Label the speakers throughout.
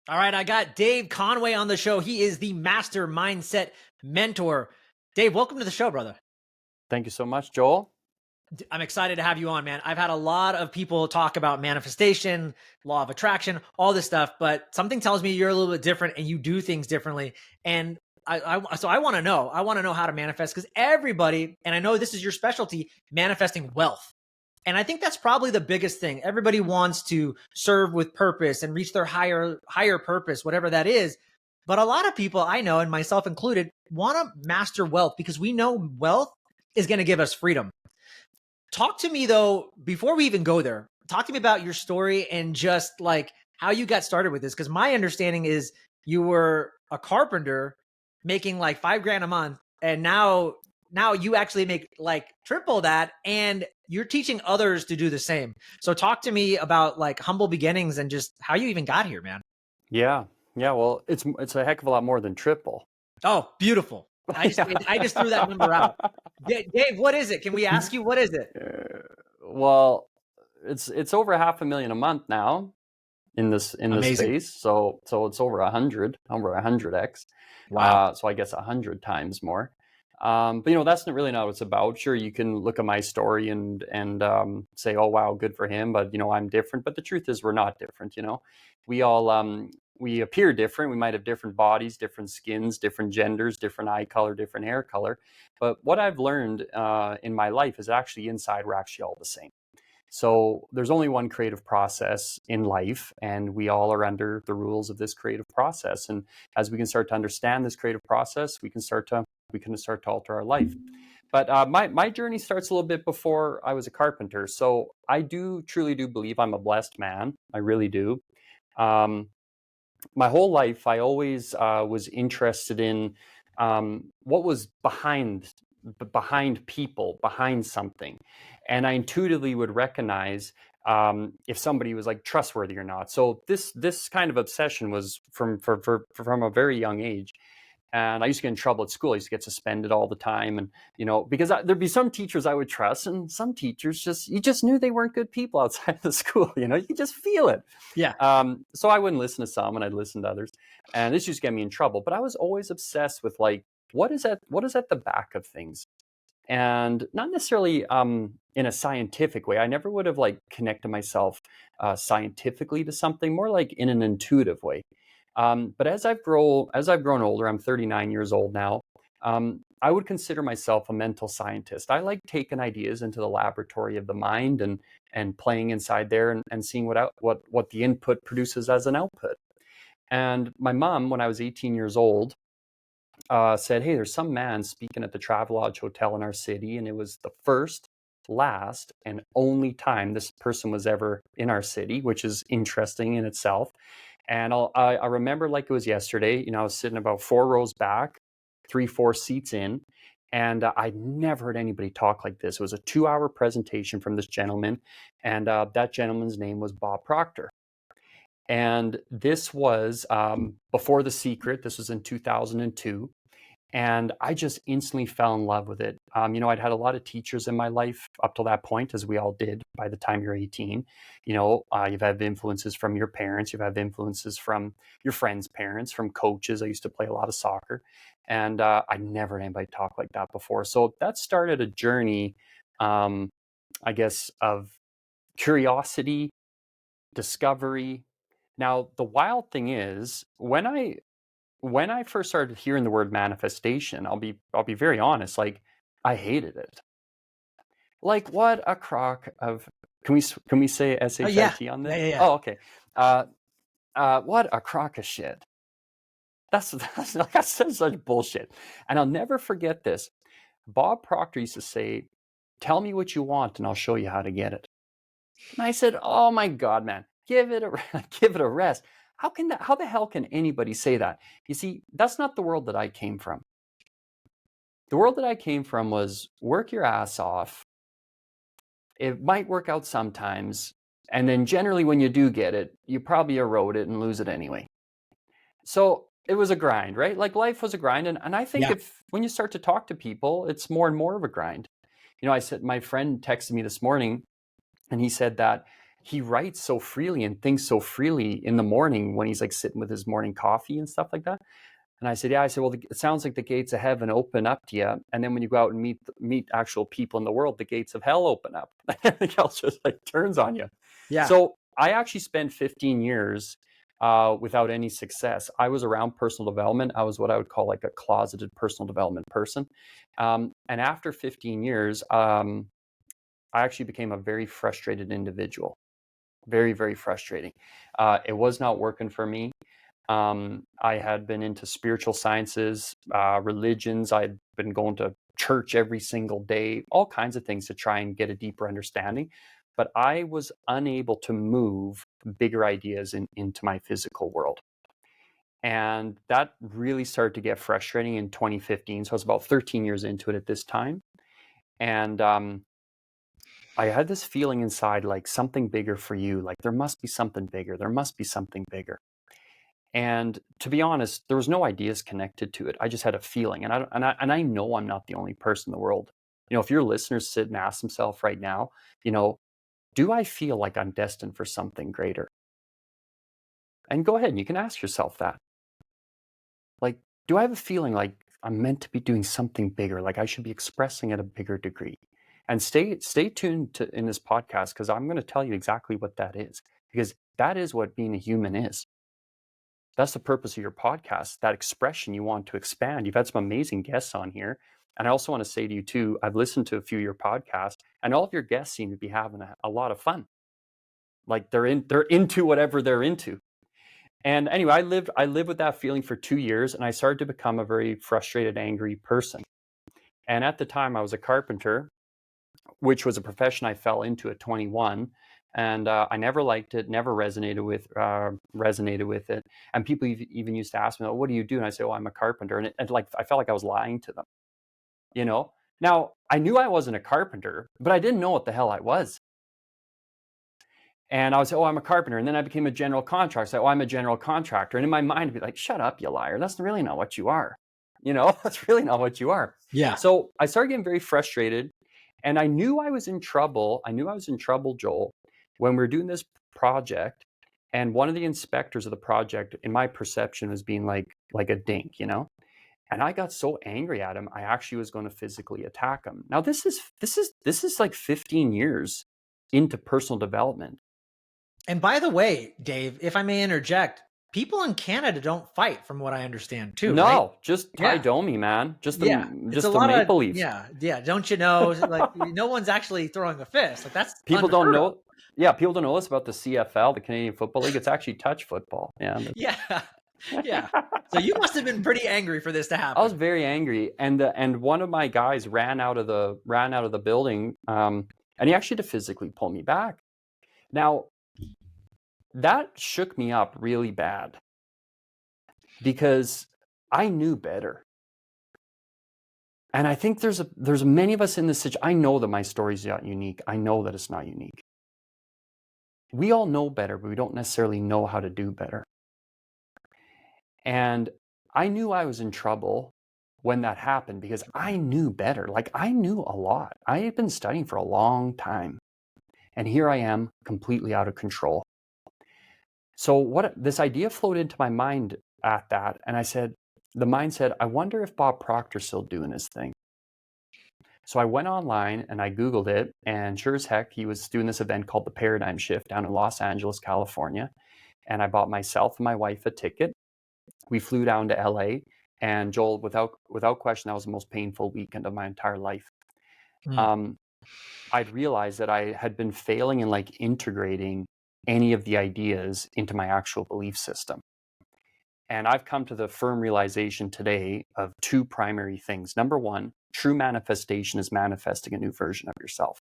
Speaker 1: All right, I got Dave Conway on the show. He is the master mindset mentor. Dave, welcome to the show, brother.
Speaker 2: Thank you so much, Joel.
Speaker 1: I'm excited to have you on, man. I've had a lot of people talk about manifestation, law of attraction, all this stuff, but something tells me you're a little bit different and you do things differently. And so I want to know. I want to know how to manifest because everybody, and I know this is your specialty, manifesting wealth. And I think that's probably the biggest thing. Everybody wants to serve with purpose and reach their higher purpose, whatever that is. But a lot of people I know, and myself included, want to master wealth because we know wealth is going to give us freedom. Talk to me though, before we even go there, talk to me about your story and just like how you got started with this. Cause my understanding is you were a carpenter making like $5,000 a month. And now you actually make like triple that and you're teaching others to do the same. So talk to me about like humble beginnings and just how you even got here, man.
Speaker 2: Yeah. Well, it's a heck of a lot more than triple.
Speaker 1: Oh, beautiful. I just threw that number out. Dave, what is it? Can we ask you, what is it?
Speaker 2: Well, it's over 500,000 a month now in this
Speaker 1: Amazing.
Speaker 2: space. So it's over 100x.
Speaker 1: Wow.
Speaker 2: So I guess 100 times more. But that's really not what it's about. Sure, you can look at my story and say, oh wow, good for him. But I'm different. But the truth is, we're not different. We all we appear different. We might have different bodies, different skins, different genders, different eye color, different hair color. But what I've learned in my life is actually inside we're actually all the same. So there's only one creative process in life, and we all are under the rules of this creative process. And as we can start to understand this creative process, we can start to alter our life. But my journey starts a little bit before I was a carpenter. So I truly do believe I'm a blessed man. I really do. My whole life, I always was interested in what was behind people, behind something. And I intuitively would recognize if somebody was like trustworthy or not. So this kind of obsession was from a very young age. And I used to get in trouble at school. I used to get suspended all the time. And, because there'd be some teachers I would trust and some teachers you just knew they weren't good people outside of the school. You could just feel it.
Speaker 1: Yeah.
Speaker 2: So I wouldn't listen to some and I'd listen to others. And this used to get me in trouble. But I was always obsessed with like, what is at the back of things? And not necessarily in a scientific way. I never would have like connected myself scientifically to something, more like in an intuitive way. But as I've grown older, I'm 39 years old now. I would consider myself a mental scientist. I like taking ideas into the laboratory of the mind and playing inside there and seeing what the input produces as an output. And my mom, when I was 18 years old, said, "Hey, there's some man speaking at the Travelodge Hotel in our city," and it was the first, last, and only time this person was ever in our city, which is interesting in itself. And I remember like it was yesterday. I was sitting about 4 rows back, 3-4 seats in, and I'd never heard anybody talk like this. It was a 2-hour presentation from this gentleman, and that gentleman's name was Bob Proctor. And this was before The Secret. This was in 2002. And I just instantly fell in love with it. I'd had a lot of teachers in my life up till that point, as we all did by the time you're 18. You've had influences from your parents. You've had influences from your friends' parents, from coaches. I used to play a lot of soccer. And I never had anybody talk like that before. So that started a journey, I guess, of curiosity, discovery. Now, the wild thing is, when I first started hearing the word manifestation, I'll be very honest, like I hated it. Like, what a crock of, can we say
Speaker 1: Yeah.
Speaker 2: SHIT on this?
Speaker 1: Yeah.
Speaker 2: Oh, okay. What a crock of shit. That's such bullshit. And I'll never forget this. Bob Proctor used to say, "Tell me what you want and I'll show you how to get it." And I said, "Oh my God, man, give it a rest. How the hell can anybody say that?" You see, that's not the world that I came from. The world that I came from was work your ass off. It might work out sometimes. And then generally when you do get it, you probably erode it and lose it anyway. So it was a grind, right? Like life was a grind. And I think when you start to talk to people, it's more and more of a grind. My friend texted me this morning and he said that he writes so freely and thinks so freely in the morning when he's like sitting with his morning coffee and stuff like that. And I said, yeah. I said, well, it sounds like the gates of heaven open up to you. And then when you go out and meet actual people in the world, the gates of hell open up. Everything else just like turns on you.
Speaker 1: Yeah.
Speaker 2: So I actually spent 15 years without any success. I was around personal development. I was what I would call like a closeted personal development person. And after 15 years, I actually became a very frustrated individual. Very, very frustrating. It was not working for me. I had been into spiritual sciences, religions. I'd been going to church every single day, all kinds of things to try and get a deeper understanding. But I was unable to move bigger ideas into my physical world. And that really started to get frustrating in 2015. So I was about 13 years into it at this time. And I had this feeling inside, like something bigger for you, like there must be something bigger. There must be something bigger. And to be honest, there was no ideas connected to it. I just had a feeling, and I know I'm not the only person in the world. You know, if your listeners sit and ask themselves right now, you know, do I feel like I'm destined for something greater? And go ahead and you can ask yourself that. Like, do I have a feeling like I'm meant to be doing something bigger? Like I should be expressing at a bigger degree? And stay tuned in this podcast, because I'm going to tell you exactly what that is, because that is what being a human is. That's the purpose of your podcast, that expression you want to expand. You've had some amazing guests on here. And I also want to say to you too, I've listened to a few of your podcasts, and all of your guests seem to be having a lot of fun. Like they're into whatever they're into. And anyway, I lived with that feeling for 2 years, and I started to become a very frustrated, angry person. And at the time I was a carpenter, which was a profession I fell into at 21. And I never liked it, never resonated with it. And people even used to ask me, "Oh, what do you do?" And I say, "Oh, I'm a carpenter." And like I felt like I was lying to them, you know. Now I knew I wasn't a carpenter, but I didn't know what the hell I was. And I would say, "Oh, I'm a carpenter," and then I became a general contractor. So, "Oh, I'm a general contractor." And in my mind, I'd be like, "Shut up, you liar! That's really not what you are. You know, that's really not what you are."
Speaker 1: Yeah.
Speaker 2: So I started getting very frustrated. And I knew I was in trouble. I knew I was in trouble, Joel, when we were doing this project. And one of the inspectors of the project, in my perception, was being like a dink, you know? And I got so angry at him, I actually was going to physically attack him. Now, this is like 15 years into personal development.
Speaker 1: And by the way, Dave, if I may interject, people in Canada don't fight, from what I understand, too, right?
Speaker 2: No, just Ty Domi, man. Just the
Speaker 1: It's a
Speaker 2: the
Speaker 1: lot
Speaker 2: Maple
Speaker 1: of
Speaker 2: Leafs.
Speaker 1: yeah. Don't you know? Like no one's actually throwing a fist. Like that's
Speaker 2: People don't
Speaker 1: unheard of.
Speaker 2: know. Yeah, people don't know this about the CFL, the Canadian Football League. It's actually touch football. Yeah.
Speaker 1: Yeah, yeah. So you must have been pretty angry for this to happen.
Speaker 2: I was very angry, and one of my guys ran out of the building, and he actually had to physically pull me back. Now, that shook me up really bad, because I knew better. And I think there's many of us in this situation. I know that my story is not unique. I know that it's not unique. We all know better, but we don't necessarily know how to do better. And I knew I was in trouble when that happened, because I knew better. Like I knew a lot. I had been studying for a long time. And here I am, completely out of control. So this idea floated into my mind at that. And the mind said, I wonder if Bob Proctor's still doing his thing. So I went online and I Googled it, and sure as heck, he was doing this event called the Paradigm Shift down in Los Angeles, California. And I bought myself and my wife a ticket. We flew down to LA, and Joel, without question, that was the most painful weekend of my entire life. I'd realized that I had been failing in like integrating any of the ideas into my actual belief system. And I've come to the firm realization today of two primary things. Number one, true manifestation is manifesting a new version of yourself.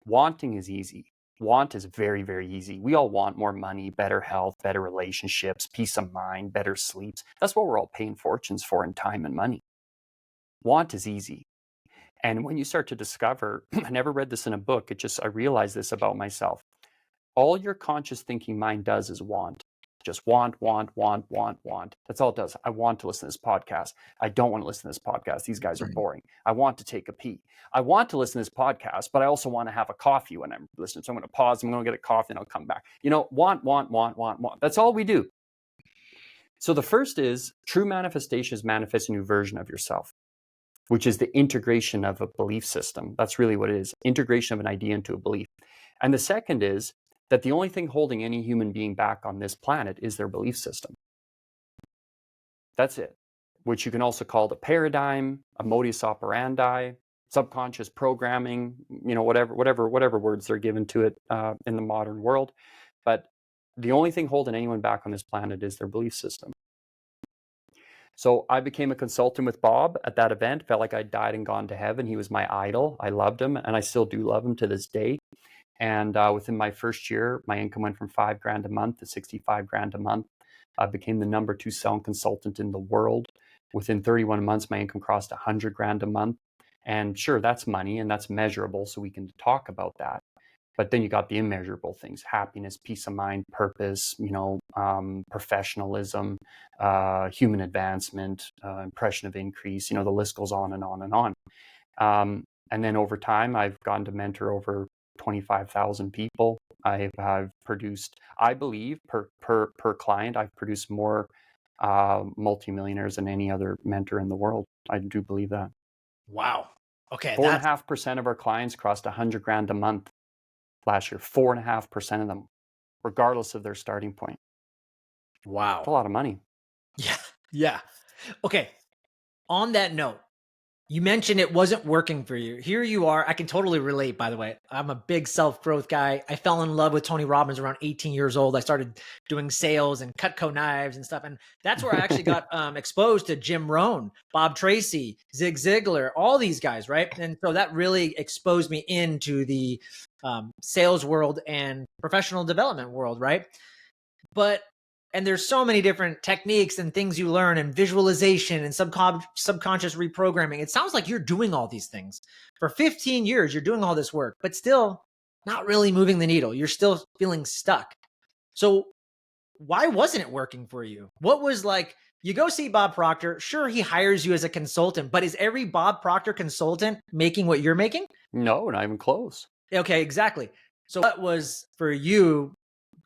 Speaker 2: Wanting is easy. Want is very, very easy. We all want more money, better health, better relationships, peace of mind, better sleeps. That's what we're all paying fortunes for in time and money. Want is easy. And when you start to discover, I never read this in a book, I realized this about myself. All your conscious thinking mind does is want. Just want, want, want, want, want. That's all it does. I want to listen to this podcast. I don't want to listen to this podcast. These guys are boring. I want to take a pee. I want to listen to this podcast, but I also want to have a coffee when I'm listening. So I'm going to pause. I'm going to get a coffee and I'll come back. Want, want, want, want, want. That's all we do. So the first is true manifestation is manifesting a new version of yourself, which is the integration of a belief system. That's really what it is. Integration of an idea into a belief. And the second is that the only thing holding any human being back on this planet is their belief system. That's it, which you can also call the paradigm, a modus operandi, subconscious programming, whatever words they're given to it in the modern world. But the only thing holding anyone back on this planet is their belief system. So I became a consultant with Bob at that event, felt like I died and gone to heaven. He was my idol. I loved him, and I still do love him to this day. And within my first year, my income went from $5,000 a month to $65,000 a month. I became the number 2 selling consultant in the world. Within 31 months, my income crossed $100,000 a month. And sure, that's money and that's measurable, so we can talk about that. But then you got the immeasurable things: happiness, peace of mind, purpose, professionalism, human advancement, impression of increase. The list goes on and on and on. And then over time, I've gotten to mentor over 25,000 people. I've produced, I believe, per client, I've produced more multimillionaires than any other mentor in the world. I do believe that.
Speaker 1: Wow. Okay.
Speaker 2: 4.5% of our clients crossed $100,000 a month last year. 4.5% of them, regardless of their starting point.
Speaker 1: Wow.
Speaker 2: That's a lot of money.
Speaker 1: Yeah. Yeah. Okay. On that note, you mentioned it wasn't working for you. Here you are. I can totally relate, by the way. I'm a big self-growth guy. I fell in love with Tony Robbins around 18 years old. I started doing sales and Cutco knives and stuff. And that's where I actually got exposed to Jim Rohn, Bob Tracy, Zig Ziglar, all these guys, right? And so that really exposed me into the sales world and professional development world, right? And there's so many different techniques and things you learn, and visualization and subconscious reprogramming. It sounds like you're doing all these things. For 15 years, you're doing all this work, but still not really moving the needle. You're still feeling stuck. So why wasn't it working for you? What was like, you go see Bob Proctor. Sure, he hires you as a consultant, but is every Bob Proctor consultant making what you're making?
Speaker 2: No, not even close.
Speaker 1: Okay, exactly. So what was for you?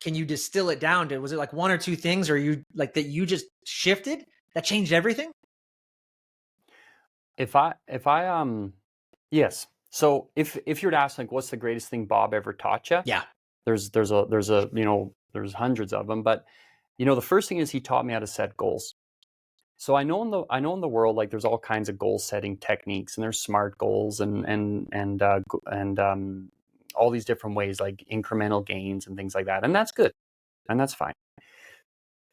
Speaker 1: Can you distill it down to, was it like one or two things, or you like that you just shifted that changed everything?
Speaker 2: Yes. So if you were to ask, like, what's the greatest thing Bob ever taught you?
Speaker 1: Yeah.
Speaker 2: There's hundreds of them, but the first thing is he taught me how to set goals. So I know in the world, like, there's all kinds of goal setting techniques, and there's SMART goals and all these different ways, like incremental gains and things like that. And that's good. And that's fine.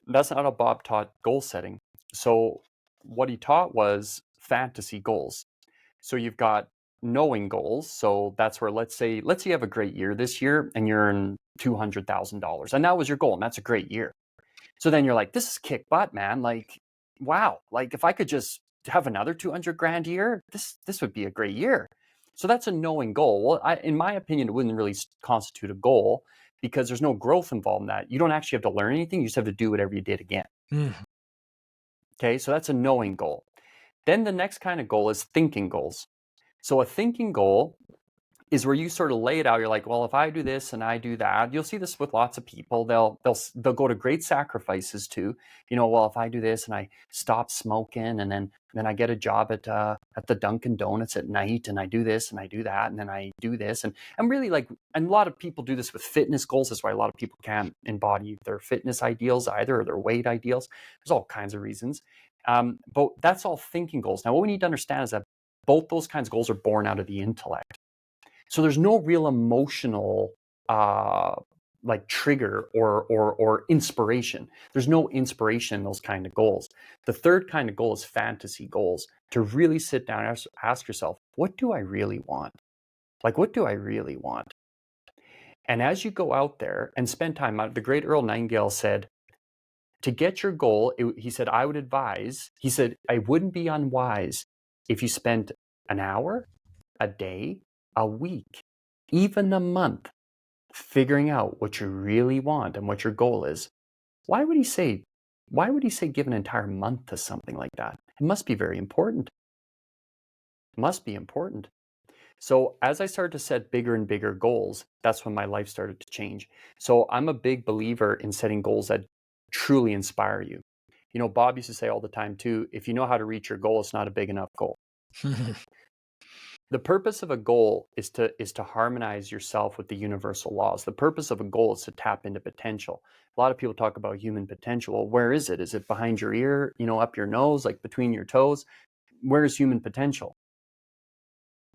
Speaker 2: That's not how Bob taught goal setting. So what he taught was fantasy goals. So you've got knowing goals. So that's where, let's say you have a great year this year and you're in $200,000, and that was your goal, and that's a great year. So then you're like, this is kick butt, man. Like, wow. Like, if I could just have another 200 grand a year, this would be a great year. So that's a knowing goal. Well, in my opinion, it wouldn't really constitute a goal, because there's no growth involved in that. You don't actually have to learn anything. You just have to do whatever you did again. Okay, so that's a knowing goal. Then the next kind of goal is thinking goals. So a thinking goal is where you sort of lay it out. You're like, well, if I do this and I do that, you'll see this with lots of people. They'll go to great sacrifices to, well, if I do this and I stop smoking, and then I get a job at the Dunkin' Donuts at night, and I do this and I do that, and then I do this, and I'm really like, and a lot of people do this with fitness goals. That's why a lot of people can't embody their fitness ideals either, or their weight ideals. There's all kinds of reasons. But that's all thinking goals. Now, what we need to understand is that both those kinds of goals are born out of the intellect. So there's no real emotional like trigger or inspiration. There's no inspiration in those kind of goals. The third kind of goal is fantasy goals, to really sit down and ask yourself, what do I really want? Like, what do I really want? And as you go out there and spend time, the great Earl Nightingale said, to get your goal, he said, I wouldn't be unwise if you spent an hour, a day, a week, even a month, figuring out what you really want and what your goal is. Why would he say give an entire month to something like that? It must be very important. It must be important. So as I started to set bigger and bigger goals, that's when my life started to change. So I'm a big believer in setting goals that truly inspire you. You know, Bob used to say all the time too, if you know how to reach your goal, it's not a big enough goal. The purpose of a goal is to harmonize yourself with the universal laws. The purpose of a goal is to tap into potential. A lot of people talk about human potential. Well, where is it? Is it behind your ear, up your nose, like between your toes? Where is human potential?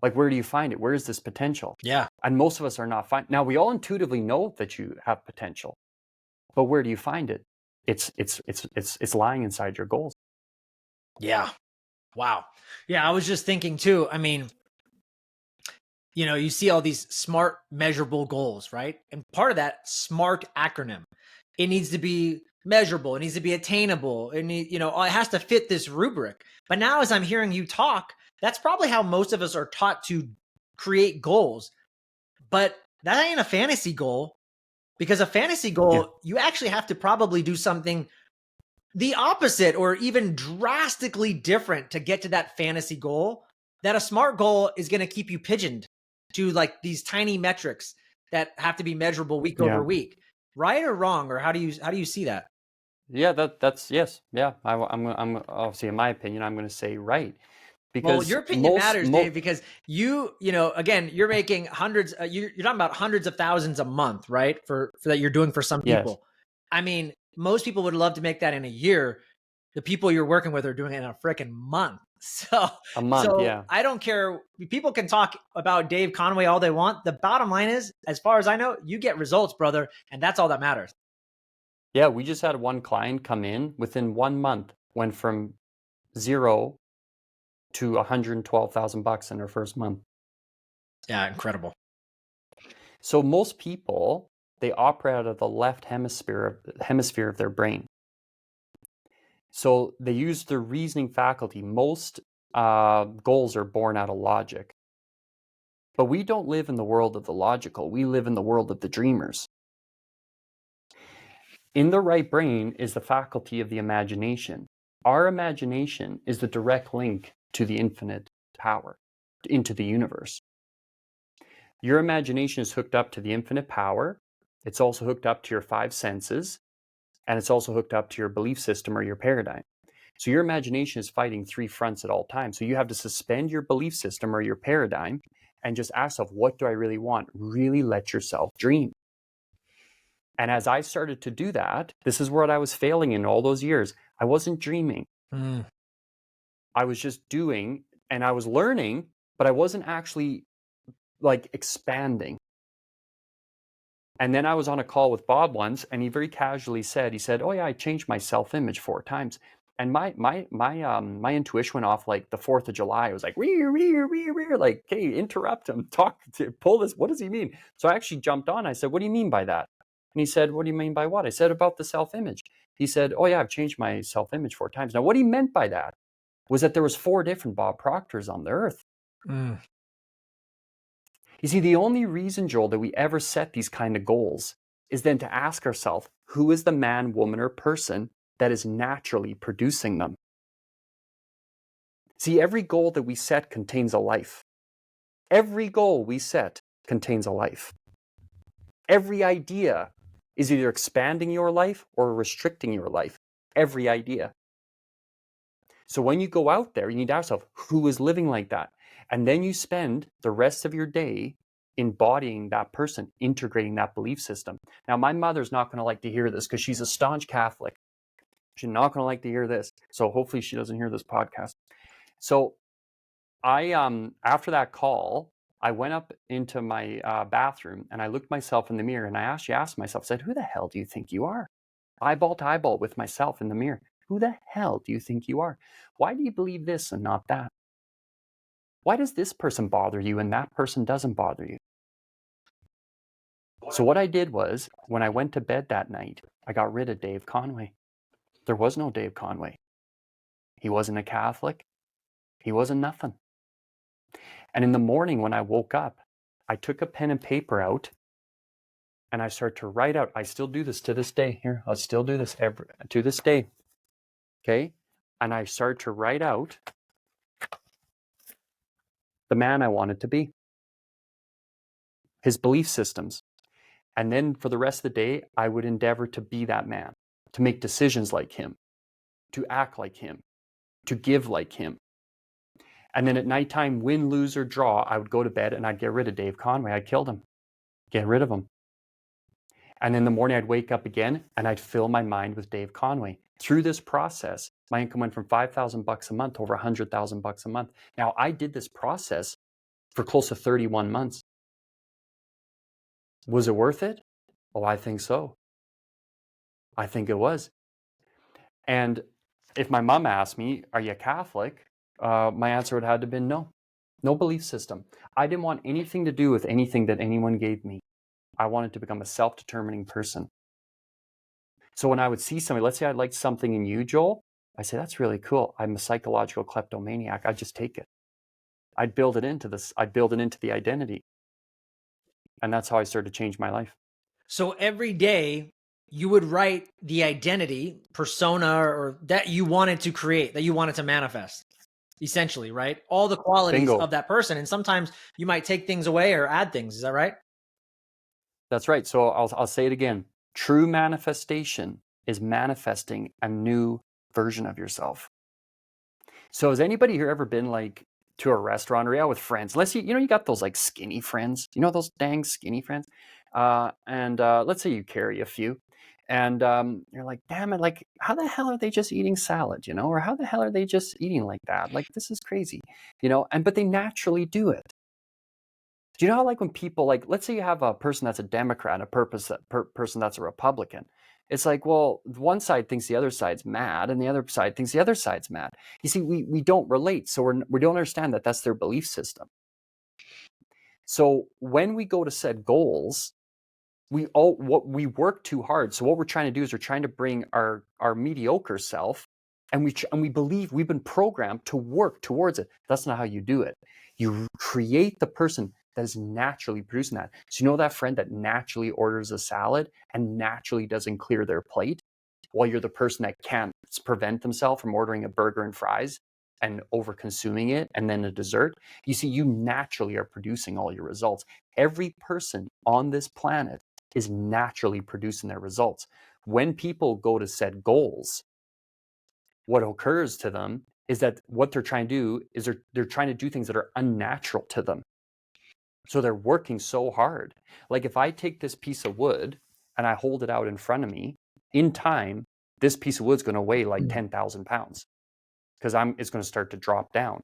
Speaker 2: Like, where do you find it? Where is this potential?
Speaker 1: Yeah.
Speaker 2: And most of us are not finding. Now, we all intuitively know that you have potential, but where do you find it? It's lying inside your goals.
Speaker 1: Yeah. Wow. Yeah. I was just thinking too. I mean, you see all these smart measurable goals, right? And part of that SMART acronym, it needs to be measurable. It needs to be attainable. It has to fit this rubric. But now as I'm hearing you talk, that's probably how most of us are taught to create goals. But that ain't a fantasy goal, because a fantasy goal, you actually have to probably do something the opposite or even drastically different to get to that fantasy goal. That a SMART goal is going to keep you pigeoned to like these tiny metrics that have to be measurable week over week. Right or wrong? Or how do you see that?
Speaker 2: Yeah, that's yes. Yeah, I'm obviously, in my opinion, I'm going to say right.
Speaker 1: Well,
Speaker 2: Because
Speaker 1: your opinion matters, Dave, because again, you're making hundreds. You're talking about hundreds of thousands a month, right? For that you're doing for some
Speaker 2: yes,
Speaker 1: people. I mean, most people would love to make that in a year. The people you're working with are doing it in a freaking month. So,
Speaker 2: a month. Yeah,
Speaker 1: I don't care. People can talk about Dave Conway all they want. The bottom line is, as far as I know, you get results, brother, and that's all that matters.
Speaker 2: yeah. We just had one client come in within 1 month, went from zero to $112,000 in her first month.
Speaker 1: Yeah, incredible.
Speaker 2: So most people, they operate out of the left hemisphere of their brain. So they use their reasoning faculty. Most goals are born out of logic. But we don't live in the world of the logical. We live in the world of the dreamers. In the right brain is the faculty of the imagination. Our imagination is the direct link to the infinite power, into the universe. Your imagination is hooked up to the infinite power. It's also hooked up to your 5 senses, and it's also hooked up to your belief system or your paradigm. So your imagination is fighting 3 fronts at all times. So you have to suspend your belief system or your paradigm and just ask yourself, what do I really want? Really let yourself dream. And as I started to do that, this is what I was failing in all those years. I wasn't dreaming. I was just doing, and I was learning, but I wasn't actually like expanding. And then I was on a call with Bob once, and he very casually said, "Oh yeah, I changed my self-image 4 times." And my intuition went off like the 4th of July. It was like, like, hey, interrupt him, pull this. What does he mean? So I actually jumped on. I said, "What do you mean by that?" And he said, "What do you mean by what?" I said, "About the self-image." He said, "Oh yeah, I've changed my self-image 4 times." Now, what he meant by that was that there was 4 different Bob Proctors on the earth. You see, the only reason, Joel, that we ever set these kind of goals is then to ask ourselves, who is the man, woman, or person that is naturally producing them? See, every goal that we set contains a life. Every goal we set contains a life. Every idea is either expanding your life or restricting your life. Every idea. So when you go out there, you need to ask yourself, who is living like that? And then you spend the rest of your day embodying that person, integrating that belief system. Now, my mother's not going to like to hear this because she's a staunch Catholic. She's not going to like to hear this. So hopefully she doesn't hear this podcast. So I, after that call, I went up into my bathroom and I looked myself in the mirror and I actually asked myself, I said, who the hell do you think you are? Eyeball to eyeball with myself in the mirror. Who the hell do you think you are? Why do you believe this and not that? Why does this person bother you and that person doesn't bother you? So what I did was, when I went to bed that night, I got rid of Dave Conway. There was no Dave Conway. He wasn't a Catholic. He wasn't nothing. And in the morning when I woke up, I took a pen and paper out and I start to write out. I still do this to this day. Here, I'll still do this to this day. Okay. And I start to write out the man I wanted to be, his belief systems. And then for the rest of the day, I would endeavor to be that man, to make decisions like him, to act like him, to give like him. And then at nighttime, win, lose, or draw, I would go to bed and I'd get rid of Dave Conway. I'd kill him, get rid of him. And in the morning, I'd wake up again and I'd fill my mind with Dave Conway. Through this process, my income went from $5,000 a month to over $100,000 a month. Now, I did this process for close to 31 months. Was it worth it? Oh, I think so. I think it was. And if my mom asked me, are you Catholic? My answer would have to have been no. No belief system. I didn't want anything to do with anything that anyone gave me. I wanted to become a self-determining person. So when I would see somebody, let's say I liked something in you, Joel, I say, that's really cool. I'm a psychological kleptomaniac. I'd just take it. I'd build it into this. I'd build it into the identity. And that's how I started to change my life.
Speaker 1: So every day you would write the identity, persona, or that you wanted to create, that you wanted to manifest, essentially, right? All the qualities
Speaker 2: Bingo.
Speaker 1: of that person. And sometimes you might take things away or add things. Is that right?
Speaker 2: That's right. So I'll say it again. True manifestation is manifesting a new version of yourself. So has anybody here ever been like to a restaurant or with friends? Unless you got those like skinny friends, those dang skinny friends. And let's say you carry a few and you're like, damn it, like how the hell are they just eating salad, or how the hell are they just eating like that? Like, this is crazy, but they naturally do it. Do you know how like when people like, let's say you have a person that's a Democrat, a person that's a Republican. It's like, well, one side thinks the other side's mad and the other side thinks the other side's mad. You see, we don't relate. So we don't understand that that's their belief system. So when we go to set goals, we work too hard. So what we're trying to do is we're trying to bring our mediocre self, and we believe we've been programmed to work towards it. That's not how you do it. You create the person that is naturally producing that. So that friend that naturally orders a salad and naturally doesn't clear their plate, while you're the person that can't prevent themselves from ordering a burger and fries and over consuming it and then a dessert. You see, you naturally are producing all your results. Every person on this planet is naturally producing their results. When people go to set goals, what occurs to them is that what they're trying to do is they're trying to do things that are unnatural to them. So they're working so hard. Like if I take this piece of wood and I hold it out in front of me, in time, this piece of wood's going to weigh like 10,000 pounds because it's going to start to drop down,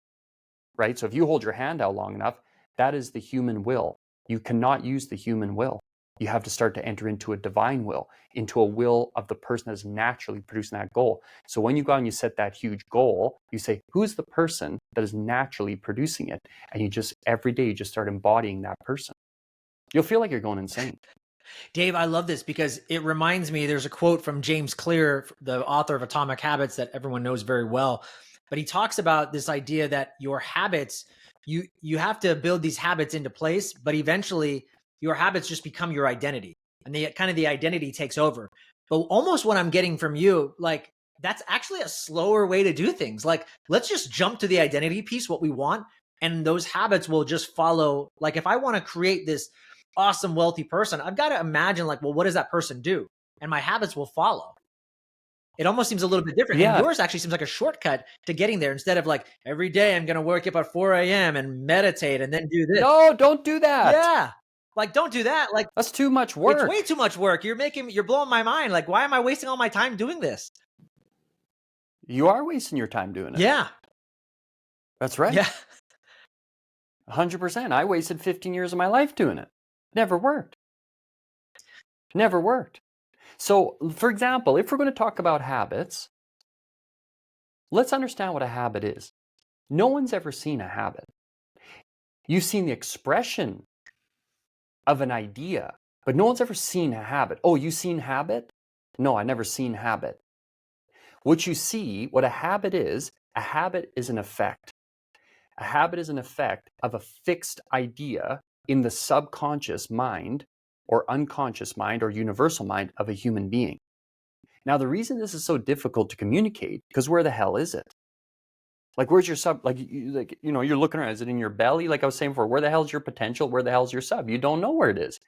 Speaker 2: right? So if you hold your hand out long enough, that is the human will. You cannot use the human will. You have to start to enter into a divine will, into a will of the person that is naturally producing that goal. So when you go out and you set that huge goal, you say, who's the person that is naturally producing it? And you just, every day, you just start embodying that person. You'll feel like you're going insane.
Speaker 1: Dave, I love this because it reminds me, there's a quote from James Clear, the author of Atomic Habits that everyone knows very well. But he talks about this idea that your habits, you have to build these habits into place, but eventually your habits just become your identity, and the identity takes over. But almost what I'm getting from you, like that's actually a slower way to do things. Like, let's just jump to the identity piece, what we want, and those habits will just follow. Like if I want to create this awesome, wealthy person, I've got to imagine like, well, what does that person do? And my habits will follow. It almost seems a little bit different.
Speaker 2: Yeah.
Speaker 1: And yours actually seems like a shortcut to getting there, instead of like every day I'm going to wake up at 4 a.m. and meditate and then do this.
Speaker 2: No, don't do that.
Speaker 1: Yeah. Like, don't do that. Like,
Speaker 2: that's too much work.
Speaker 1: It's way too much work. You're blowing my mind. Like, why am I wasting all my time doing this?
Speaker 2: You are wasting your time doing it.
Speaker 1: Yeah.
Speaker 2: That's right.
Speaker 1: Yeah.
Speaker 2: 100%. I wasted 15 years of my life doing it. Never worked. Never worked. So, for example, if we're going to talk about habits, let's understand what a habit is. No one's ever seen a habit. You've seen the expression of an idea, but no one's ever seen a habit. Oh, you seen habit? No, I never seen habit. What you see, what a habit is an effect. A habit is an effect of a fixed idea in the subconscious mind or unconscious mind or universal mind of a human being. Now, the reason this is so difficult to communicate, because where the hell is it? Like, where's your sub? Like, you're looking around. Is it in your belly? Like I was saying before, where the hell's your potential? Where the hell's your sub? You don't know where it is.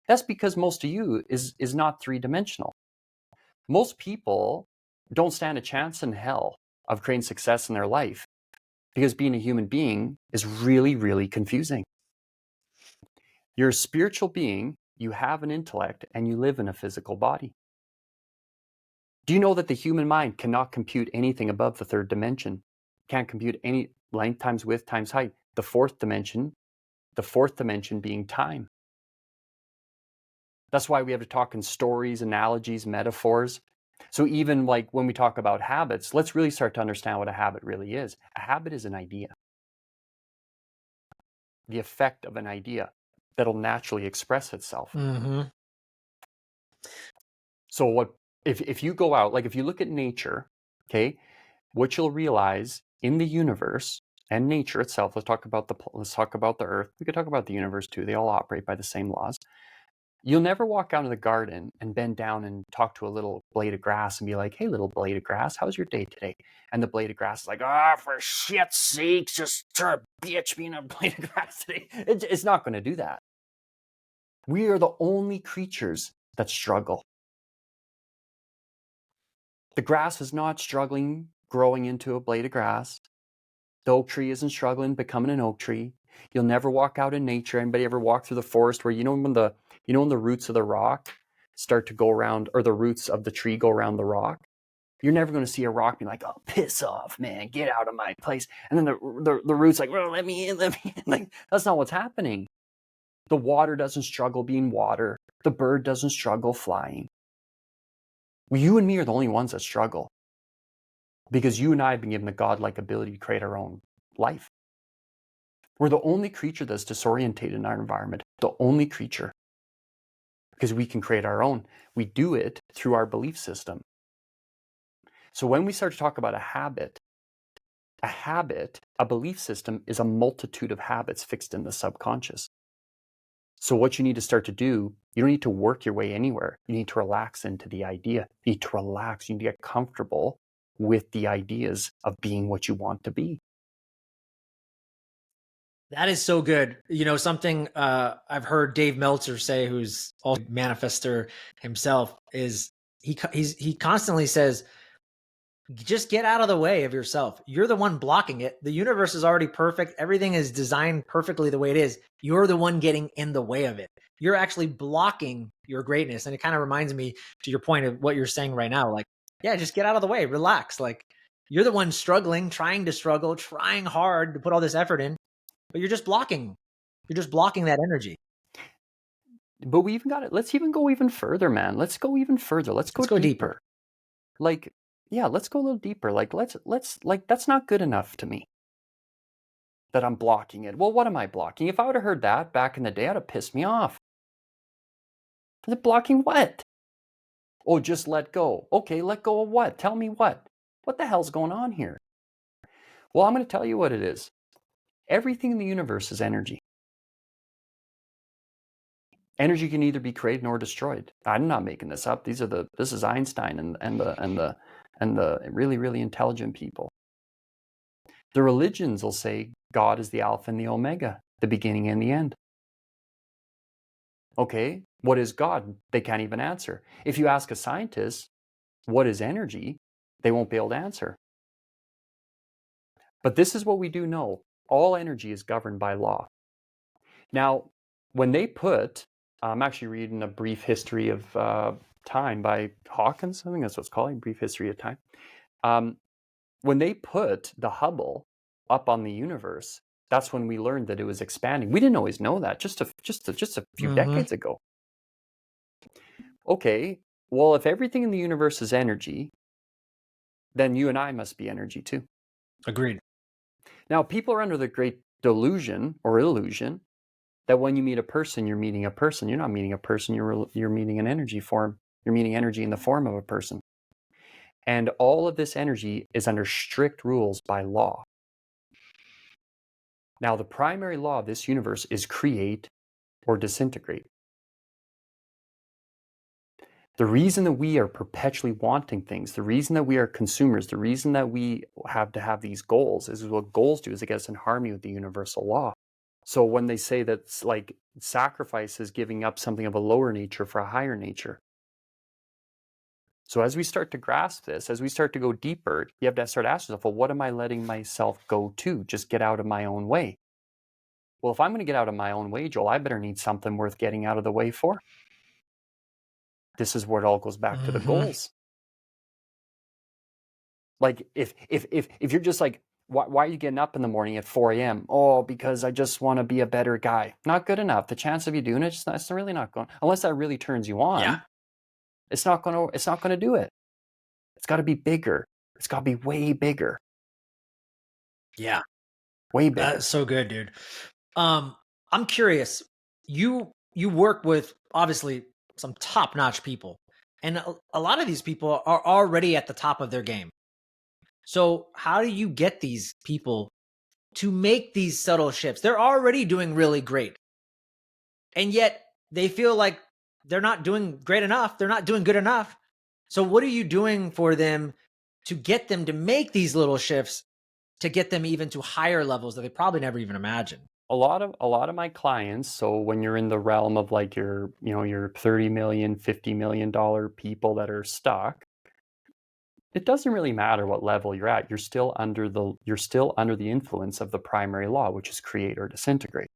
Speaker 2: That's because most of you is not three-dimensional. Most people don't stand a chance in hell of creating success in their life because being a human being is really, really confusing. You're a spiritual being, you have an intellect, and you live in a physical body. Do you know that the human mind cannot compute anything above the third dimension? Can't compute any length times width times height. The fourth dimension being time. That's why we have to talk in stories, analogies, metaphors. So even like when we talk about habits, let's really start to understand what a habit really is. A habit is an idea. The effect of an idea that'll naturally express itself.
Speaker 1: Mm-hmm.
Speaker 2: So what if you go out, like if you look at nature, okay, what you'll realize in the universe and nature itself, let's talk about the earth. We could talk about the universe too. They all operate by the same laws. You'll never walk out in the garden and bend down and talk to a little blade of grass and be like, hey, little blade of grass, how's your day today? And the blade of grass is like, for shit's sake, just try to bitch being a blade of grass today. It's not going to do that. We are the only creatures that struggle. The grass is not struggling growing into a blade of grass. The oak tree isn't struggling becoming an oak tree. You'll never walk out in nature. Anybody ever walk through the forest where when the roots of the rock start to go around, or the roots of the tree go around the rock? You're never going to see a rock being like, oh, piss off, man, get out of my place. And then the roots like, well, let me in. Like, that's not what's happening. The water doesn't struggle being water. The bird doesn't struggle flying. Well, you and me are the only ones that struggle, because you and I have been given the godlike ability to create our own life. We're the only creature that's disorientated in our environment, the only creature, because we can create our own. We do it through our belief system. So when we start to talk about a belief system is a multitude of habits fixed in the subconscious. So what you need to start to do, you don't need to work your way anywhere. You need to relax into the idea. You need to relax. You need to get comfortable with the ideas of being what you want to be.
Speaker 1: That is so good. Something I've heard Dave Meltzer say, who's also a manifester himself, is he constantly says, just get out of the way of yourself. You're the one blocking it. The universe is already perfect. Everything is designed perfectly the way it is. You're the one getting in the way of it. You're actually blocking your greatness. And it kind of reminds me, to your point of what you're saying right now, like, yeah, just get out of the way, relax. Like, you're the one struggling, trying hard to put all this effort in, but you're just blocking that energy.
Speaker 2: But we even got it. Let's even go even further, man. Let's go even further. Let's go deeper. Like, yeah, let's go a little deeper. Like, let's like, that's not good enough to me that I'm blocking it. Well, what am I blocking? If I would have heard that back in the day, it would have pissed me off. Is it blocking what? Oh, just let go. Okay, let go of what? Tell me what? What the hell's going on here? Well, I'm going to tell you what it is. Everything in the universe is energy. Energy can either be created nor destroyed. I'm not making this up. This is Einstein and the really, really intelligent people. The religions will say God is the Alpha and the Omega, the beginning and the end. Okay, what is God? They can't even answer. If you ask a scientist, what is energy? They won't be able to answer. But this is what we do know. All energy is governed by law. Now, when they put, I'm actually reading A Brief History of Time by Hawkins. I think that's what it's called, Brief History of Time. When they put the Hubble up on the universe, that's when we learned that it was expanding. We didn't always know that, just a few decades ago. Okay, well, if everything in the universe is energy, then you and I must be energy too.
Speaker 1: Agreed.
Speaker 2: Now, people are under the great delusion or illusion that when you meet a person, you're meeting a person. You're not meeting a person, you're meeting an energy form. You're meeting energy in the form of a person. And all of this energy is under strict rules by law. Now, the primary law of this universe is create or disintegrate. The reason that we are perpetually wanting things, the reason that we are consumers, the reason that we have to have these goals is what goals do is it gets in harmony with the universal law. So when they say that like sacrifice is giving up something of a lower nature for a higher nature. So as we start to grasp this, as we start to go deeper, you have to start asking yourself, well, what am I letting myself go to? Just get out of my own way. Well, if I'm going to get out of my own way, Joel, I better need something worth getting out of the way for. This is where it all goes back to the goals. Like if you're just like, why are you getting up in the morning at 4 a.m.? Oh, because I just want to be a better guy. Not good enough. The chance of you doing it's really not going, unless that really turns you on.
Speaker 1: Yeah.
Speaker 2: It's not going to do it. It's got to be bigger. It's got to be way bigger.
Speaker 1: Yeah.
Speaker 2: Way bigger.
Speaker 1: That's so good, dude. I'm curious. You work with obviously some top-notch people, and a lot of these people are already at the top of their game. So how do you get these people to make these subtle shifts? They're already doing really great, and yet they feel like they're not doing great enough. They're not doing good enough. So what are you doing for them to get them to make these little shifts to get them even to higher levels that they probably never even imagined?
Speaker 2: A lot of my clients, so when you're in the realm of like your 30 million, $50 million people that are stuck, it doesn't really matter what level you're at. You're still under the influence of the primary law, which is create or disintegrate.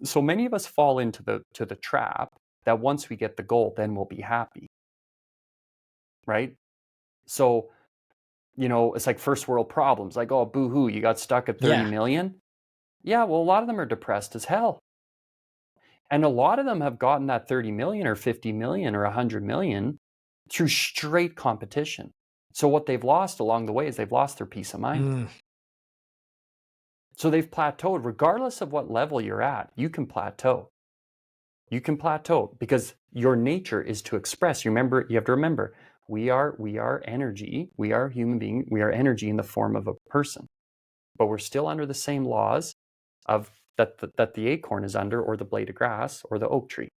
Speaker 2: So many of us fall into the trap that once we get the goal, then we'll be happy. Right? So, it's like first world problems. Like, oh, boo-hoo, you got stuck at 30 million. Yeah, well, a lot of them are depressed as hell. And a lot of them have gotten that 30 million or 50 million or 100 million through straight competition. So what they've lost along the way is they've lost their peace of mind. So they've plateaued. Regardless of what level you're at, you can plateau. You can plateau because your nature is to express. You have to remember, we are energy. We are human being. We are energy in the form of a person. But we're still under the same laws of that the acorn is under, or the blade of grass, or the oak tree.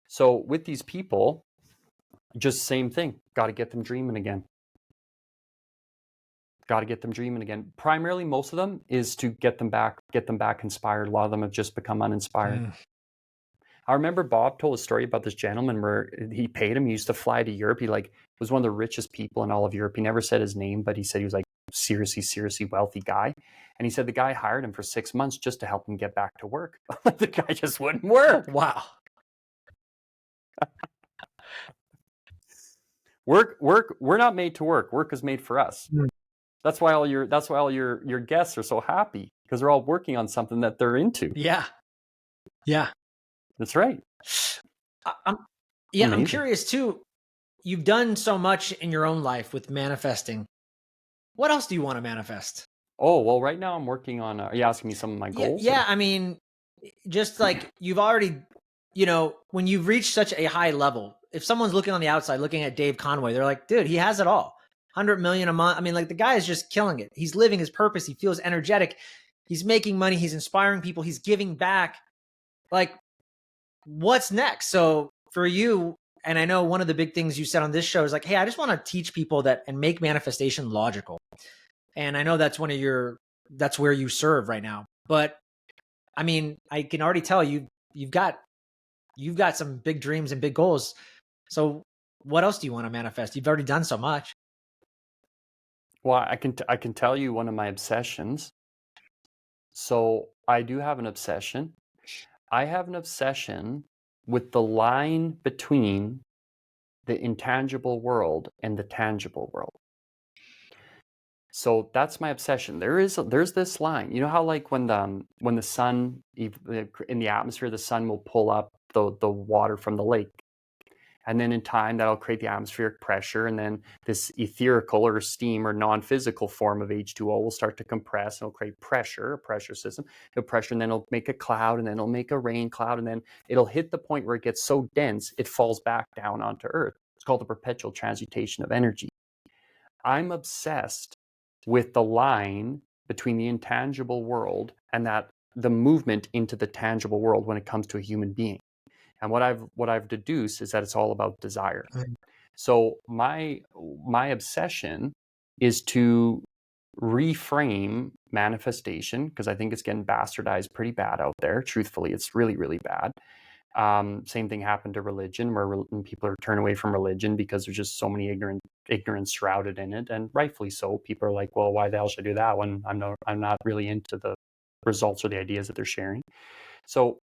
Speaker 2: So with these people, just same thing. Got to get them dreaming again. Primarily, most of them is to get them back inspired. A lot of them have just become uninspired. I remember Bob told a story about this gentleman where he paid him. He used to fly to Europe. He was one of the richest people in all of Europe. He never said his name, but he said he was like seriously wealthy guy. And he said the guy hired him for 6 months just to help him get back to work. The guy just wouldn't work.
Speaker 1: Wow.
Speaker 2: We're not made to work. Work is made for us. That's why all your guests are so happy, because they're all working on something that they're into.
Speaker 1: Yeah.
Speaker 2: That's right.
Speaker 1: I'm curious too. You've done so much in your own life with manifesting. What else do you want to manifest?
Speaker 2: Oh, well, right now I'm working on, are you asking me some of my goals?
Speaker 1: Yeah. I mean, just like you've already, when you've reached such a high level, if someone's looking on the outside, looking at Dave Conway, they're like, dude, he has it all. 100 million a month. I mean, like the guy is just killing it. He's living his purpose. He feels energetic. He's making money. He's inspiring people. He's giving back. Like, what's next? So for you, and I know one of the big things you said on this show is like, hey, I just want to teach people that and make manifestation logical. And I know that's that's where you serve right now. But I mean, I can already tell you've got some big dreams and big goals. So what else do you want to manifest? You've already done so much.
Speaker 2: Well, I can tell you one of my obsessions. So I do have an obsession. I have an obsession with the line between the intangible world and the tangible world. So that's my obsession. There's this line. You know how like when the sun in the atmosphere, the sun will pull up the water from the lake. And then in time, that'll create the atmospheric pressure. And then this etherical or steam or non-physical form of H2O will start to compress. And it'll create pressure, a pressure system. It'll pressure, and then it'll make a cloud, and then it'll make a rain cloud. And then it'll hit the point where it gets so dense, it falls back down onto Earth. It's called the perpetual transmutation of energy. I'm obsessed with the line between the intangible world and the movement into the tangible world when it comes to a human being. And what I've deduced is that it's all about desire.
Speaker 1: Mhm.
Speaker 2: So my obsession is to reframe manifestation, because I think it's getting bastardized pretty bad out there. Truthfully, it's really, really bad. Same thing happened to religion, where people are turning away from religion because there's just so many ignorance shrouded in it, and rightfully so. People are like, well, why the hell should I do that when I'm not really into the results or the ideas that they're sharing? So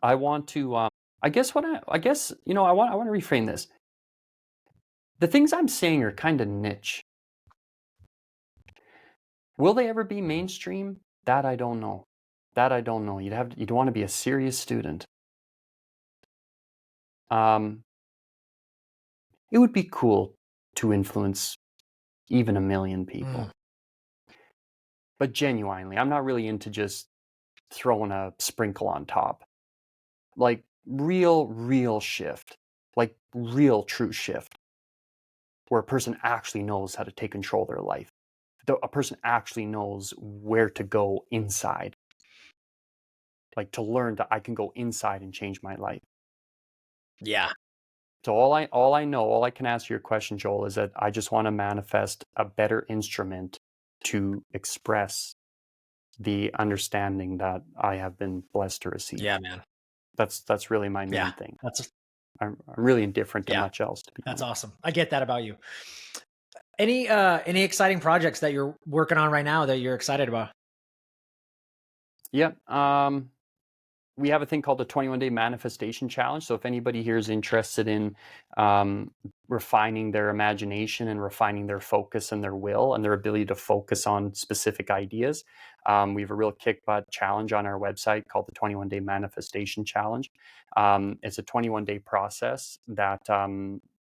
Speaker 2: I want to, I guess I want to reframe this. The things I'm saying are kind of niche. Will they ever be mainstream? That I don't know. You'd want to be a serious student. It would be cool to influence even 1 million people. But genuinely, I'm not really into just throwing a sprinkle on top. Like real shift, like real true shift, where a person actually knows how to take control of their life. A person actually knows where to go inside. Like to learn that I can go inside and change my life.
Speaker 1: Yeah.
Speaker 2: So all I can answer your question, Joel, is that I just want to manifest a better instrument to express the understanding that I have been blessed to receive.
Speaker 1: Yeah, man.
Speaker 2: That's really my main
Speaker 1: Yeah.
Speaker 2: thing.
Speaker 1: That's
Speaker 2: I'm really indifferent to
Speaker 1: yeah.
Speaker 2: much else, to be
Speaker 1: That's
Speaker 2: honest.
Speaker 1: awesome. I get that about you. Any exciting projects that you're working on right now that you're excited about?
Speaker 2: Yeah. We have a thing called the 21-day manifestation challenge. So if anybody here is interested in refining their imagination and refining their focus and their will and their ability to focus on specific ideas, we have a real kick butt challenge on our website called the 21-day manifestation challenge. It's a 21-day process that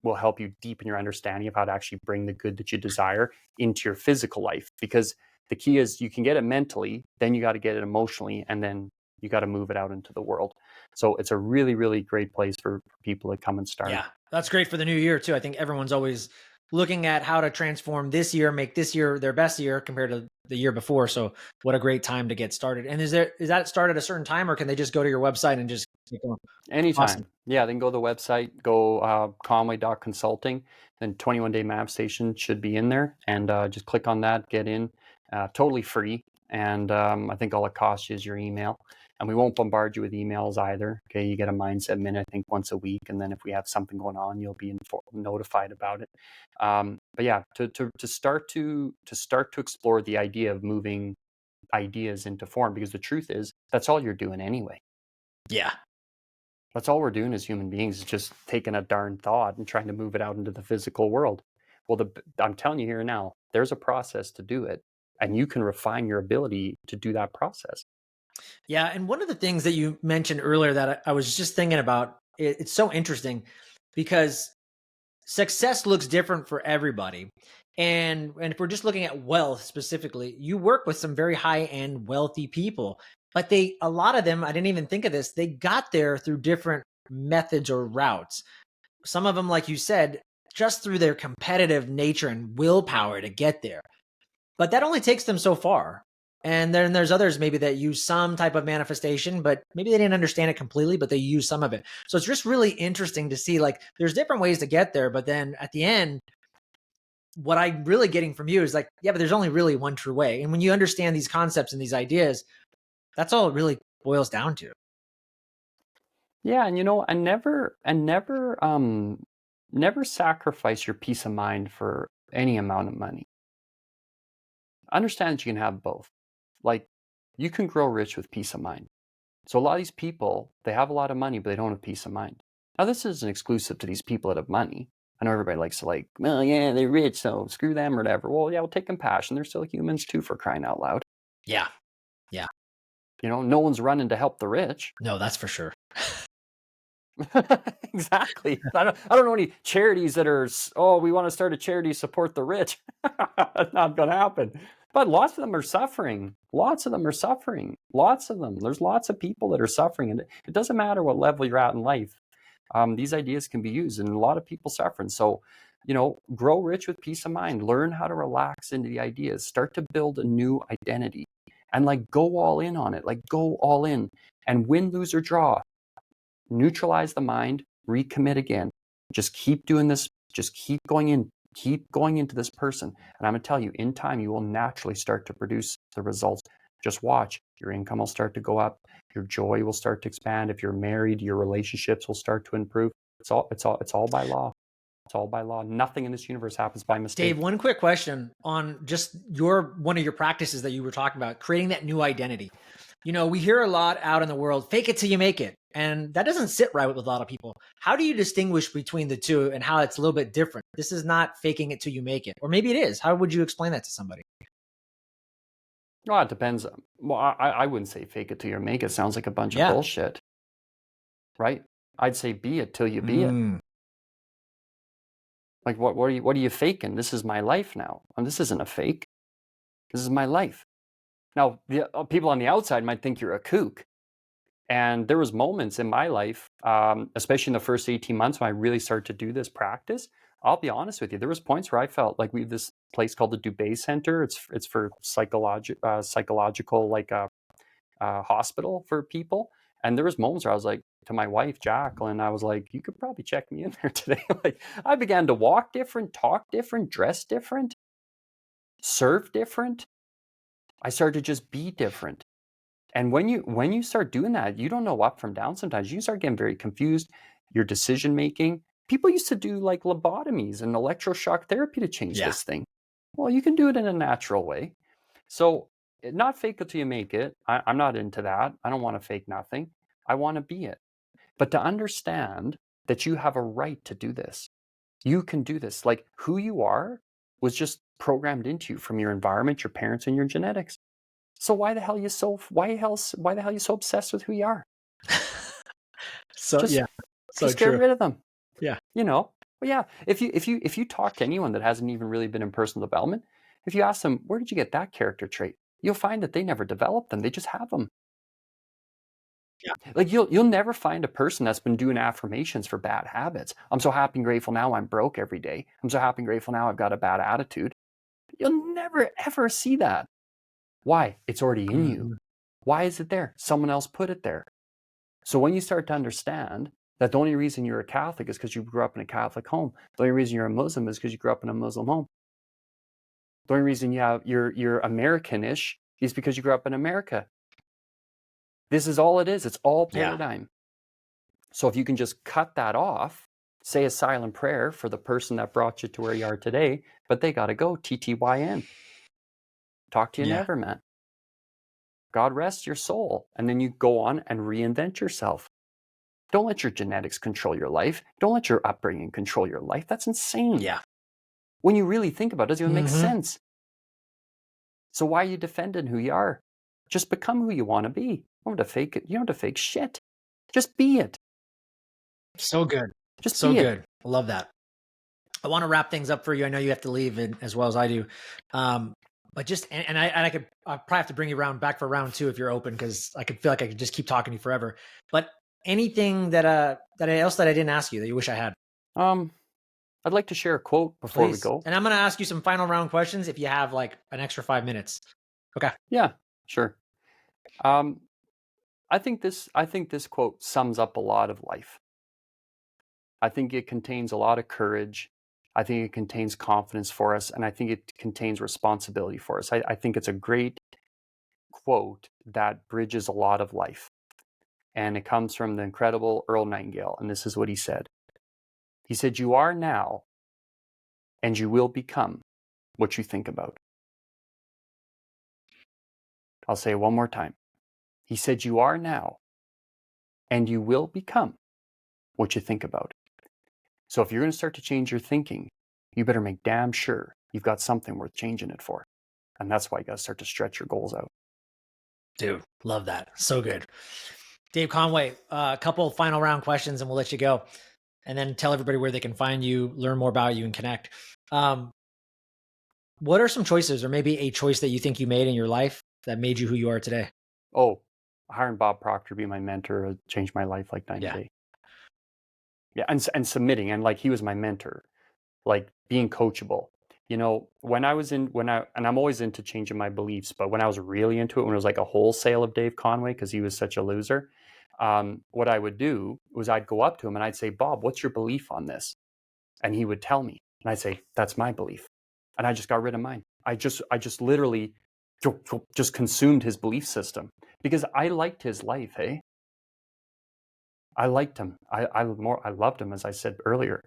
Speaker 2: will help you deepen your understanding of how to actually bring the good that you desire into your physical life. Because the key is you can get it mentally, then you got to get it emotionally, and then you got to move it out into the world. So it's a really, really great place for people to come and start.
Speaker 1: Yeah, that's great for the new year too. I think everyone's always looking at how to transform this year, make this year their best year compared to the year before. So what a great time to get started. And is that start at a certain time, or can they just go to your website and just keep going?
Speaker 2: Anytime.
Speaker 1: Awesome.
Speaker 2: Yeah, they can go to the website, go conway.consulting, then 21-day manifestation should be in there, and just click on that, get in, totally free. And I think all it costs you is your email. And we won't bombard you with emails either. Okay, you get a mindset minute, I think, once a week, and then if we have something going on, you'll be notified about it. But yeah, to start to explore the idea of moving ideas into form, because the truth is that's all you're doing anyway.
Speaker 1: Yeah.
Speaker 2: That's all we're doing as human beings, is just taking a darn thought and trying to move it out into the physical world. Well, I'm telling you here now, there's a process to do it, and you can refine your ability to do that process.
Speaker 1: Yeah. And one of the things that you mentioned earlier that I was just thinking about, it's so interesting because success looks different for everybody. And if we're just looking at wealth specifically, you work with some very high end wealthy people, but a lot of them, I didn't even think of this, they got there through different methods or routes. Some of them, like you said, just through their competitive nature and willpower to get there. But that only takes them so far. And then there's others maybe that use some type of manifestation, but maybe they didn't understand it completely, but they use some of it. So it's just really interesting to see, like, there's different ways to get there. But then at the end, what I'm really getting from you is like, yeah, but there's only really one true way. And when you understand these concepts and these ideas, that's all it really boils down to.
Speaker 2: Yeah, and never sacrifice your peace of mind for any amount of money. Understand that you can have both. Like, you can grow rich with peace of mind. So a lot of these people, they have a lot of money, but they don't have peace of mind. Now, this isn't exclusive to these people that have money. I know everybody likes to well, yeah, they're rich, so screw them or whatever. Well, yeah, we'll take compassion. They're still humans too, for crying out loud.
Speaker 1: Yeah. Yeah.
Speaker 2: No one's running to help the rich.
Speaker 1: No, that's for sure.
Speaker 2: Exactly. I don't know any charities that are, oh, we want to start a charity to support the rich. That's not going to happen. But lots of them are suffering. Lots of them are suffering. Lots of them. There's lots of people that are suffering. And it doesn't matter what level you're at in life. These ideas can be used, and a lot of people suffering. So, grow rich with peace of mind. Learn how to relax into the ideas. Start to build a new identity. And go all in on it. Go all in. And win, lose, or draw. neutralize the mind, recommit again. Just keep doing this. Just keep going into this person. And I'm going to tell you, in time, you will naturally start to produce the results. Just watch. Your income will start to go up. Your joy will start to expand. If you're married, your relationships will start to improve. It's all by law. It's all by law. Nothing in this universe happens by mistake.
Speaker 1: Dave, one quick question on just one of your practices that you were talking about, creating that new identity. You know, we hear a lot out in the world, fake it till you make it. And that doesn't sit right with a lot of people. How do you distinguish between the two and how it's a little bit different? This is not faking it till you make it. Or maybe it is. How would you explain that to somebody?
Speaker 2: Well, it depends. Well, I wouldn't say fake it till you make it. Sounds like a bunch of bullshit, right? I'd say be it till you be it. Like, what are you faking? This is my life now. And this isn't a fake. This is my life. Now, the people on the outside might think you're a kook. And there was moments in my life, especially in the first 18 months when I really started to do this practice. I'll be honest with you. There was points where I felt like we have this place called the Dubé Center. It's for psychological, like a hospital for people. And there was moments where I was like, to my wife, Jacqueline, I was like, you could probably check me in there today. Like, I began to walk different, talk different, dress different, serve different. I started to just be different. And when you start doing that, you don't know up from down sometimes. You start getting very confused. Your decision making. People used to do like lobotomies and electroshock therapy to change this thing. Well, you can do it in a natural way. So not fake it till you make it. I'm not into that. I don't want to fake nothing. I want to be it. But to understand that you have a right to do this. You can do this. Like, who you are was just programmed into you from your environment, your parents, and your genetics. So why the hell are you so obsessed with who you are?
Speaker 1: So
Speaker 2: Just get rid of them.
Speaker 1: Yeah.
Speaker 2: You know. But yeah, if you talk to anyone that hasn't even really been in personal development, if you ask them, where did you get that character trait? You'll find that they never developed them. They just have them. Yeah. Like you'll never find a person that's been doing affirmations for bad habits. I'm so happy and grateful now I'm broke every day. I'm so happy and grateful now I've got a bad attitude. You'll never ever see that. Why? It's already in you. Why is it there? Someone else put it there. So when you start to understand that the only reason you're a Catholic is because you grew up in a Catholic home. The only reason you're a Muslim is because you grew up in a Muslim home. The only reason you're Americanish is because you grew up in America. This is all it is. It's all paradigm. Yeah. So if you can just cut that off, say a silent prayer for the person that brought you to where you are today, but they got to go, TTYN. Talk to you never, man. God rest your soul. And then you go on and reinvent yourself. Don't let your genetics control your life. Don't let your upbringing control your life. That's insane.
Speaker 1: Yeah.
Speaker 2: When you really think about it, it doesn't even make sense. So why are you defending who you are? Just become who you want to be. You don't have to fake it. You don't have to fake shit. Just be it.
Speaker 1: So good.
Speaker 2: Just
Speaker 1: so good. I love that. I want to wrap things up for you. I know you have to leave as well as I do. But just, I'll probably have to bring you back for round 2 if you're open, because I could feel like I could just keep talking to you forever. But anything that else that I didn't ask you that you wish I had?
Speaker 2: I'd like to share a quote before we go.
Speaker 1: And I'm going to ask you some final round questions if you have like an extra 5 minutes. Okay.
Speaker 2: Yeah, sure. I think this quote sums up a lot of life. I think it contains a lot of courage. I think it contains confidence for us, and I think it contains responsibility for us. I think it's a great quote that bridges a lot of life. And it comes from the incredible Earl Nightingale, and this is what he said. He said, "You are now, and you will become what you think about." I'll say it one more time. He said, "You are now, and you will become what you think about." So if you're going to start to change your thinking, you better make damn sure you've got something worth changing it for. And that's why you got to start to stretch your goals out.
Speaker 1: Dude, love that. So good. Dave Conway, a couple of final round questions and we'll let you go. And then tell everybody where they can find you, learn more about you, and connect. What are some choices, or maybe a choice that you think you made in your life that made you who you are today?
Speaker 2: Oh, hiring Bob Proctor to be my mentor changed my life like 90 days. Yeah, and submitting, and like he was my mentor, like being coachable. You know, and I'm always into changing my beliefs, but when I was really into it, when it was like a wholesale of Dave Conway, because he was such a loser, what I would do was I'd go up to him and I'd say, Bob, what's your belief on this? And he would tell me, and I'd say, that's my belief. And I just got rid of mine. I just literally just consumed his belief system because I liked his life. Hey, I liked him. I loved him, as I said earlier.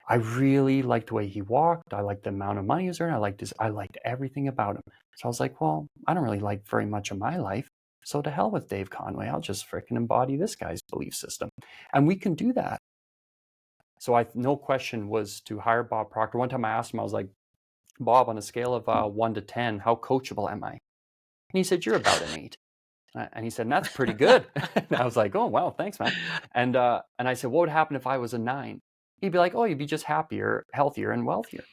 Speaker 2: I really liked the way he walked. I liked the amount of money he was earning. I liked everything about him. So I was like, well, I don't really like very much of my life. So to hell with Dave Conway. I'll just freaking embody this guy's belief system. And we can do that. So no question was to hire Bob Proctor. One time I asked him, I was like, Bob, on a scale of 1 to 10, how coachable am I? And he said, you're about an 8. And he said, that's pretty good. And I was like, oh, wow, thanks, man. And I said, what would happen if I was a 9? He'd be like, oh, you'd be just happier, healthier, and wealthier.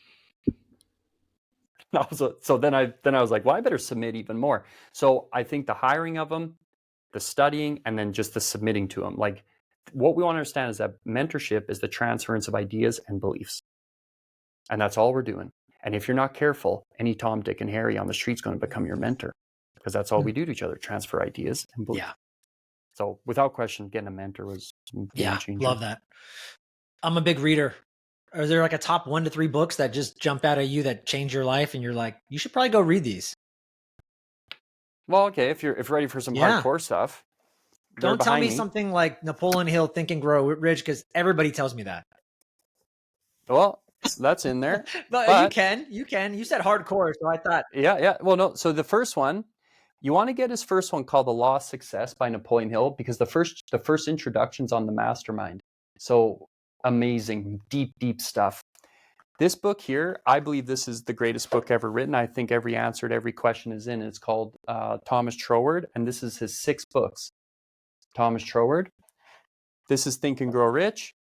Speaker 2: So then I was like, well, I better submit even more. So I think the hiring of them, the studying, and then just the submitting to them. Like, what we want to understand is that mentorship is the transference of ideas and beliefs. And that's all we're doing. And if you're not careful, any Tom, Dick, and Harry on the street's going to become your mentor, because that's all we do to each other, transfer ideas and beliefs.
Speaker 1: Yeah.
Speaker 2: So without question, getting a mentor was a game changer.
Speaker 1: Love that. I'm a big reader. Are there like a top 1 to 3 books that just jump out at you that change your life and you're like, you should probably go read these?
Speaker 2: Well, okay, if you're ready for some hardcore stuff.
Speaker 1: Don't tell me something like Napoleon Hill, Think and Grow Rich, because everybody tells me that.
Speaker 2: Well, that's in there.
Speaker 1: but you can. You said hardcore, so I thought.
Speaker 2: Yeah. Well, no. So the first one, you want to get his first one called The Law of Success by Napoleon Hill, because the first introduction's on the mastermind. So amazing, deep stuff. This book here, I believe this is the greatest book ever written. I think every answer to every question is in. It's called Thomas Troward, and this is his 6 books. Thomas Troward. This is Think and Grow Rich.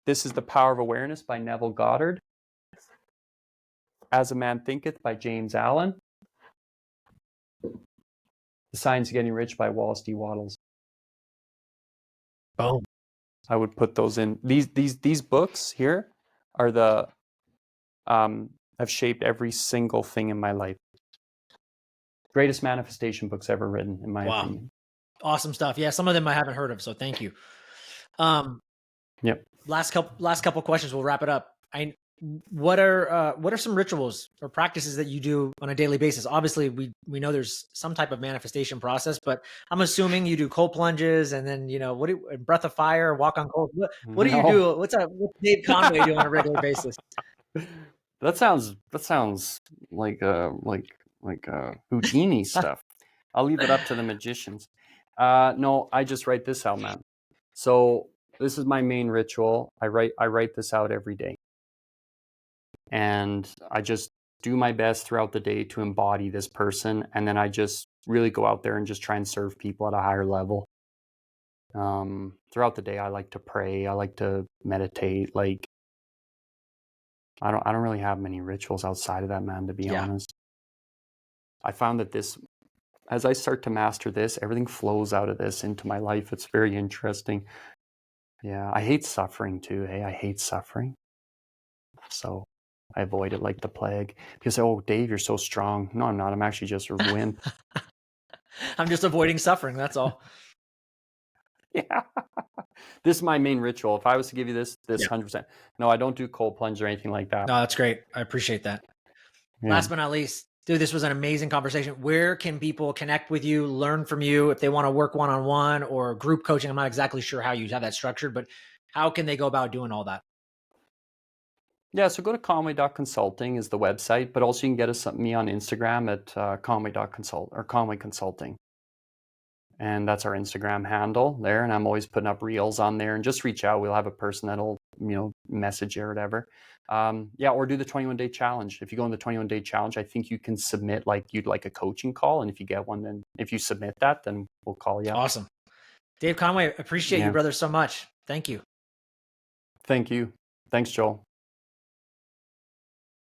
Speaker 2: This is The Power of Awareness by Neville Goddard. As a Man Thinketh by James Allen. The Science of Getting Rich by Wallace D. Wattles.
Speaker 1: Boom.
Speaker 2: I would put those in. These books here are the have shaped every single thing in my life. Greatest manifestation books ever written, in my opinion.
Speaker 1: Awesome stuff. Yeah, some of them I haven't heard of, so thank you.
Speaker 2: Yep.
Speaker 1: Last couple questions. We'll wrap it up. What are some rituals or practices that you do on a daily basis? Obviously, we know there's some type of manifestation process, but I'm assuming you do cold plunges and then breath of fire, walk on cold. What do you do? What's Dave Conway do on a regular basis?
Speaker 2: That sounds like Houdini stuff. I'll leave it up to the magicians. No, I just write this out, man. So this is my main ritual. I write this out every day. And I just do my best throughout the day to embody this person. And then I just really go out there and just try and serve people at a higher level. Throughout the day, I like to pray. I like to meditate. Like, I don't really have many rituals outside of that, man, to be honest. I found that as I start to master this, everything flows out of this into my life. It's very interesting. Yeah, I hate suffering too. Hey, I hate suffering. So I avoid it like the plague. People say, oh, Dave, you're so strong. No, I'm not. I'm actually just a wimp.
Speaker 1: I'm just avoiding suffering. That's all.
Speaker 2: Yeah. This is my main ritual. If I was to give you this 100%. No, I don't do cold plunge or anything like that.
Speaker 1: No, that's great. I appreciate that. Yeah. Last but not least, dude, this was an amazing conversation. Where can people connect with you, learn from you if they want to work one-on-one or group coaching? I'm not exactly sure how you have that structured, but how can they go about doing all that?
Speaker 2: Yeah, so go to conway.consulting is the website, but also you can get me on Instagram at conway.consult or Conway Consulting. And that's our Instagram handle there. And I'm always putting up reels on there, and just reach out. We'll have a person that'll, message you or whatever. Or do the 21-day challenge. If you go in the 21-day challenge, I think you can submit you'd like a coaching call. And if you get one, then if you submit that, then we'll call you.
Speaker 1: Awesome. Dave Conway, appreciate you, brother, so much. Thank you.
Speaker 2: Thank you. Thanks, Joel.